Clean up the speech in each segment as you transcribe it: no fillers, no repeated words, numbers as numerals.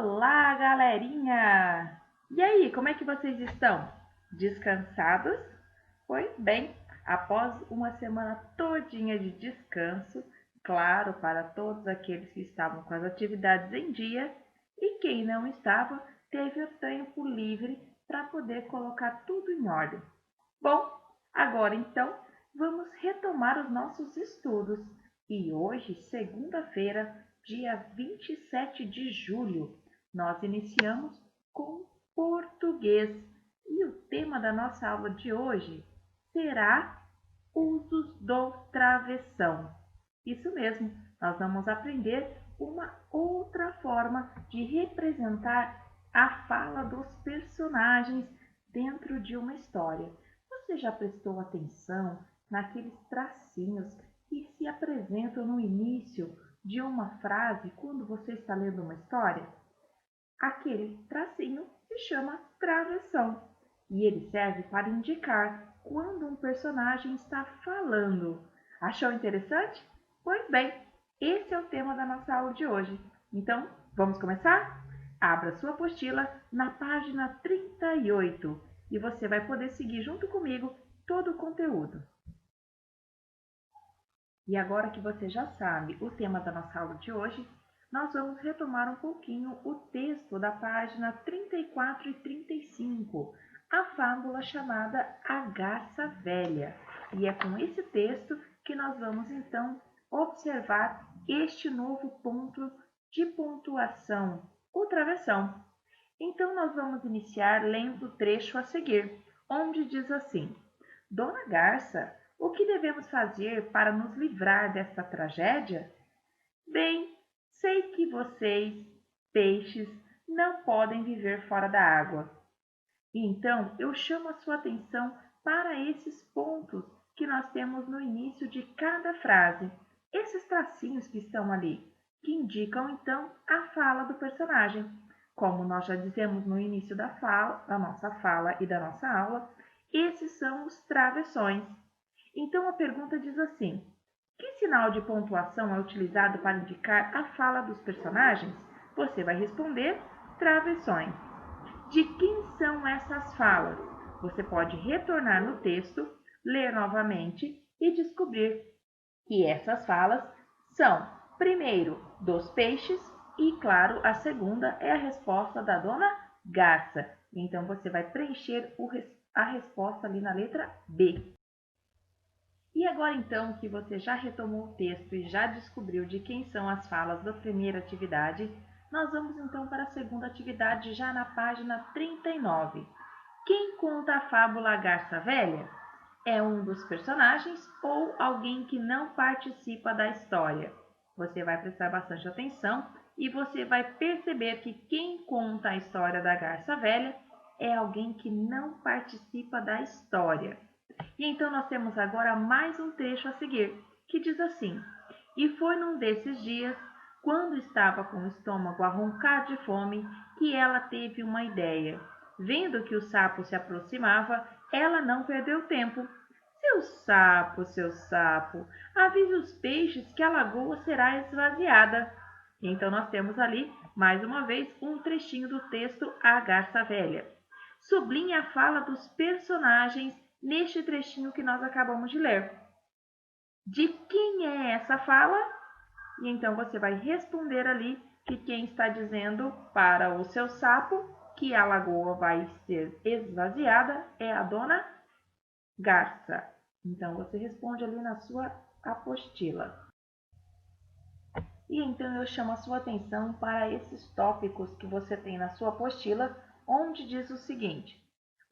Olá, galerinha! E aí, como é que vocês estão? Descansados? Pois bem, após uma semana todinha de descanso, claro, para todos aqueles que estavam com as atividades em dia, e quem não estava, teve o tempo livre para poder colocar tudo em ordem. Bom, agora então, vamos retomar os nossos estudos. E hoje, segunda-feira, dia 27 de julho, nós iniciamos com português. E o tema da nossa aula de hoje será usos do travessão. Isso mesmo, nós vamos aprender uma outra forma de representar a fala dos personagens dentro de uma história. Você já prestou atenção naqueles tracinhos que se apresentam no início de uma frase quando você está lendo uma história? Aquele tracinho se chama travessão e ele serve para indicar quando um personagem está falando. Achou interessante? Pois bem, esse é o tema da nossa aula de hoje. Então, vamos começar? Abra sua apostila na página 38 e você vai poder seguir junto comigo todo o conteúdo. E agora que você já sabe o tema da nossa aula de hoje, nós vamos retomar um pouquinho o texto da página 34 e 35, a fábula chamada A Garça Velha. E é com esse texto que nós vamos então observar este novo ponto de pontuação, o travessão. Então nós vamos iniciar lendo o trecho a seguir, onde diz assim: Dona Garça, o que devemos fazer para nos livrar desta tragédia? Bem, sei que vocês, peixes, não podem viver fora da água. Então, eu chamo a sua atenção para esses pontos que nós temos no início de cada frase. Esses tracinhos que estão ali, que indicam então a fala do personagem. Como nós já dizemos no início da nossa fala e da nossa aula, esses são os travessões. Então a pergunta diz assim: que sinal de pontuação é utilizado para indicar a fala dos personagens? Você vai responder travessões. De quem são essas falas? Você pode retornar no texto, ler novamente e descobrir que essas falas são, primeiro, dos peixes e, claro, a segunda é a resposta da dona Garça. Então você vai preencher a resposta ali na letra B. E agora então que você já retomou o texto e já descobriu de quem são as falas da primeira atividade, nós vamos então para a segunda atividade já na página 39. Quem conta a fábula A Garça Velha? É um dos personagens ou alguém que não participa da história? Você vai prestar bastante atenção e você vai perceber que quem conta a história da Garça Velha é alguém que não participa da história. E então nós temos agora mais um trecho a seguir, que diz assim: E foi num desses dias, quando estava com o estômago a roncar de fome, que ela teve uma ideia. Vendo que o sapo se aproximava, ela não perdeu tempo. Seu sapo, avise os peixes que a lagoa será esvaziada. Então nós temos ali, mais uma vez, um trechinho do texto A Garça Velha. Sublinhe a fala dos personagens neste trechinho que nós acabamos de ler. De quem é essa fala? E então você vai responder ali que quem está dizendo para o seu sapo que a lagoa vai ser esvaziada é a dona Garça. Então você responde ali na sua apostila. E então eu chamo a sua atenção para esses tópicos que você tem na sua apostila, onde diz o seguinte: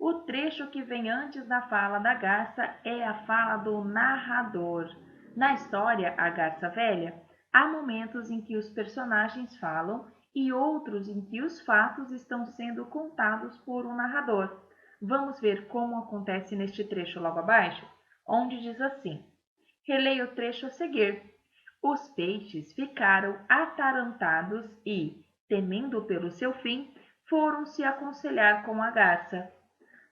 o trecho que vem antes da fala da garça é a fala do narrador. Na história A Garça Velha, há momentos em que os personagens falam e outros em que os fatos estão sendo contados por um narrador. Vamos ver como acontece neste trecho logo abaixo, onde diz assim: releia o trecho a seguir. Os peixes ficaram atarantados e, temendo pelo seu fim, foram se aconselhar com a garça.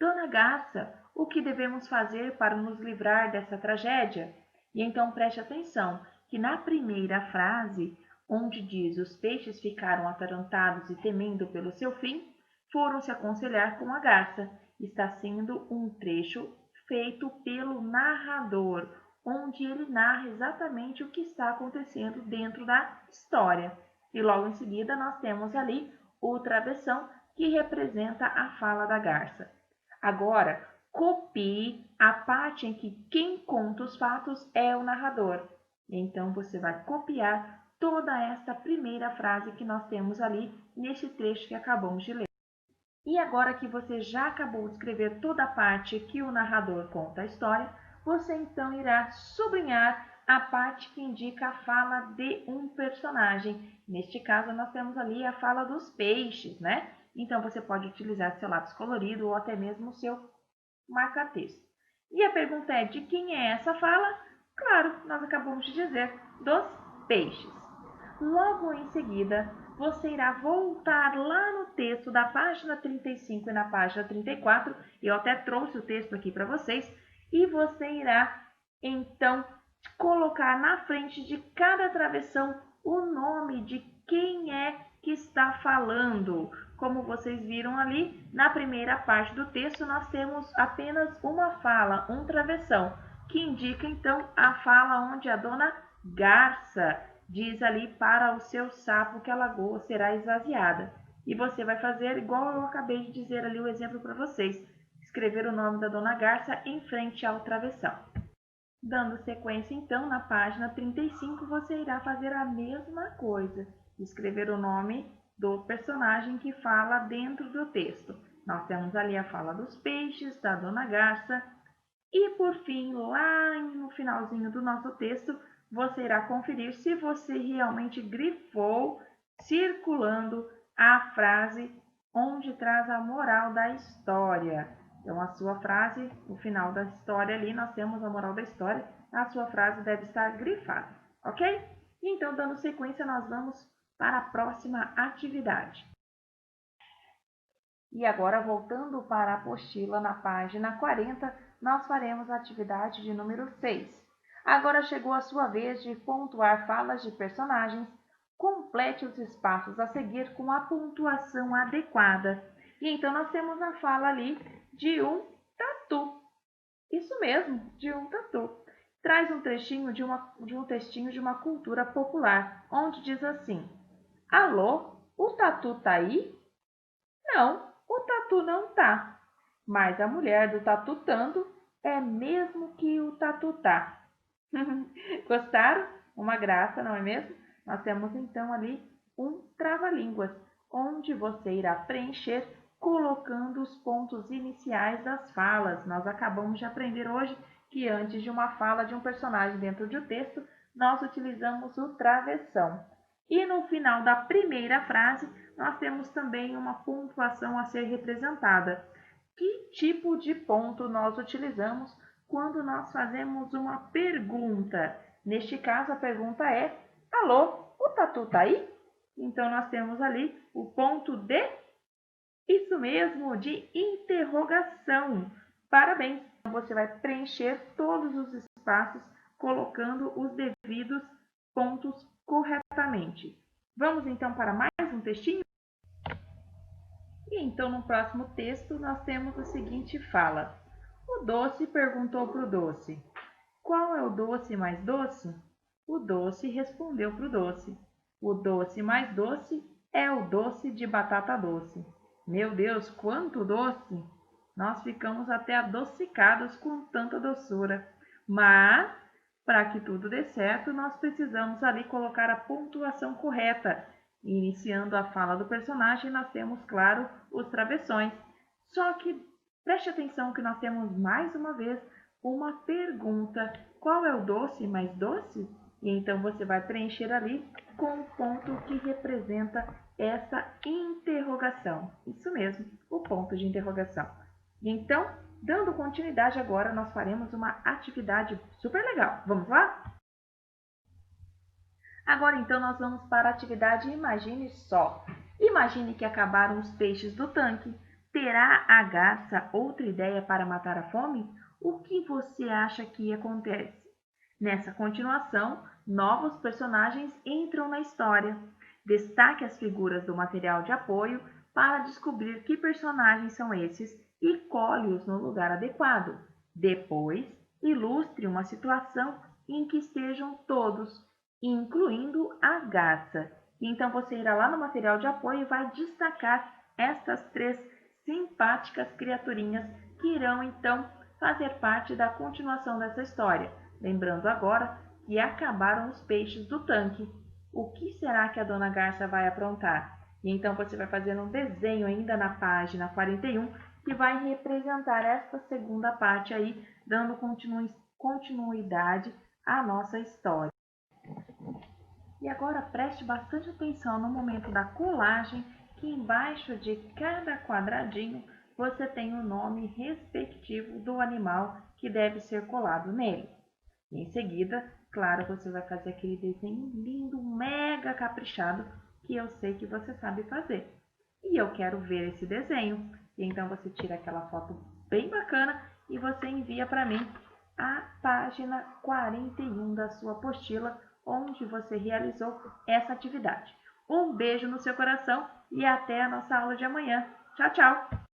Dona Garça, o que devemos fazer para nos livrar dessa tragédia? E então preste atenção que na primeira frase onde diz: os peixes ficaram atarantados e temendo pelo seu fim, foram se aconselhar com a garça. Está sendo um trecho feito pelo narrador, onde ele narra exatamente o que está acontecendo dentro da história. E logo em seguida nós temos ali o travessão, que representa a fala da garça. Agora, copie a parte em que quem conta os fatos é o narrador. Então você vai copiar toda esta primeira frase que nós temos ali neste trecho que acabamos de ler. E agora que você já acabou de escrever toda a parte que o narrador conta a história, você então irá sublinhar a parte que indica a fala de um personagem. Neste caso, nós temos ali a fala dos peixes, né? Então, você pode utilizar seu lápis colorido ou até mesmo o seu marca-texto. E a pergunta é: de quem é essa fala? Claro, nós acabamos de dizer, dos peixes. Logo em seguida, você irá voltar lá no texto da página 35 e na página 34, eu até trouxe o texto aqui para vocês, e você irá, então, colocar na frente de cada travessão o nome de quem é que está falando. Como vocês viram ali, na primeira parte do texto, nós temos apenas uma fala, um travessão, que indica, então, a fala onde a dona Garça diz ali para o seu sapo que a lagoa será esvaziada. E você vai fazer igual eu acabei de dizer ali o exemplo para vocês. Escrever o nome da dona Garça em frente ao travessão. Dando sequência, então, na página 35, você irá fazer a mesma coisa. Escrever o nome do personagem que fala dentro do texto. Nós temos ali a fala dos peixes, da dona Garça. E, por fim, lá no finalzinho do nosso texto, você irá conferir se você realmente grifou, circulando a frase onde traz a moral da história. Então, a sua frase, no final da história ali, nós temos a moral da história, a sua frase deve estar grifada, ok? Então, dando sequência, nós vamos para a próxima atividade. E agora, voltando para a apostila na página 40, nós faremos a atividade de número 6. Agora chegou a sua vez de pontuar falas de personagens. Complete os espaços a seguir com a pontuação adequada. E então nós temos a fala ali de um tatu. Isso mesmo, de um tatu. Traz um trechinho de um textinho de uma cultura popular, onde diz assim: alô, o tatu tá aí? Não, o tatu não tá. Mas a mulher do tatutando é mesmo que o tatu tá. Gostaram? Uma graça, não é mesmo? Nós temos então ali um trava-línguas, onde você irá preencher colocando os pontos iniciais das falas. Nós acabamos de aprender hoje que antes de uma fala de um personagem dentro de um texto, nós utilizamos o travessão. E no final da primeira frase, nós temos também uma pontuação a ser representada. Que tipo de ponto nós utilizamos quando nós fazemos uma pergunta? Neste caso, a pergunta é: alô, o tatu tá aí? Então, nós temos ali o ponto de, isso mesmo, de interrogação. Parabéns! Você vai preencher todos os espaços colocando os devidos pontos corretamente. Vamos então para mais um textinho? E então, no próximo texto, nós temos a seguinte fala: o doce perguntou para o doce: qual é o doce mais doce? O doce respondeu para o doce: o doce mais doce é o doce de batata doce. Meu Deus, quanto doce! Nós ficamos até adocicados com tanta doçura. Mas, para que tudo dê certo, nós precisamos ali colocar a pontuação correta. Iniciando a fala do personagem, nós temos, claro, os travessões. Só que preste atenção que nós temos mais uma vez uma pergunta: qual é o doce mais doce? E então você vai preencher ali com o ponto que representa essa interrogação. Isso mesmo, o ponto de interrogação. E então, dando continuidade agora, nós faremos uma atividade super legal. Vamos lá? Agora então nós vamos para a atividade Imagine Só. Imagine que acabaram os peixes do tanque. Terá a garça outra ideia para matar a fome? O que você acha que acontece? Nessa continuação, novos personagens entram na história. Destaque as figuras do material de apoio para descobrir que personagens são esses e cole-os no lugar adequado. Depois, ilustre uma situação em que estejam todos, incluindo a garça. Então, você irá lá no material de apoio e vai destacar estas 3 simpáticas criaturinhas que irão, então, fazer parte da continuação dessa história. Lembrando agora que acabaram os peixes do tanque. O que será que a Dona Garça vai aprontar? E então você vai fazer um desenho ainda na página 41 que vai representar esta segunda parte aí, dando continuidade à nossa história. E agora preste bastante atenção no momento da colagem, que embaixo de cada quadradinho você tem o nome respectivo do animal que deve ser colado nele. Em seguida, claro, você vai fazer aquele desenho lindo, mega caprichado, que eu sei que você sabe fazer. E eu quero ver esse desenho. E então você tira aquela foto bem bacana e você envia para mim a página 41 da sua apostila, onde você realizou essa atividade. Um beijo no seu coração e até a nossa aula de amanhã. Tchau, tchau!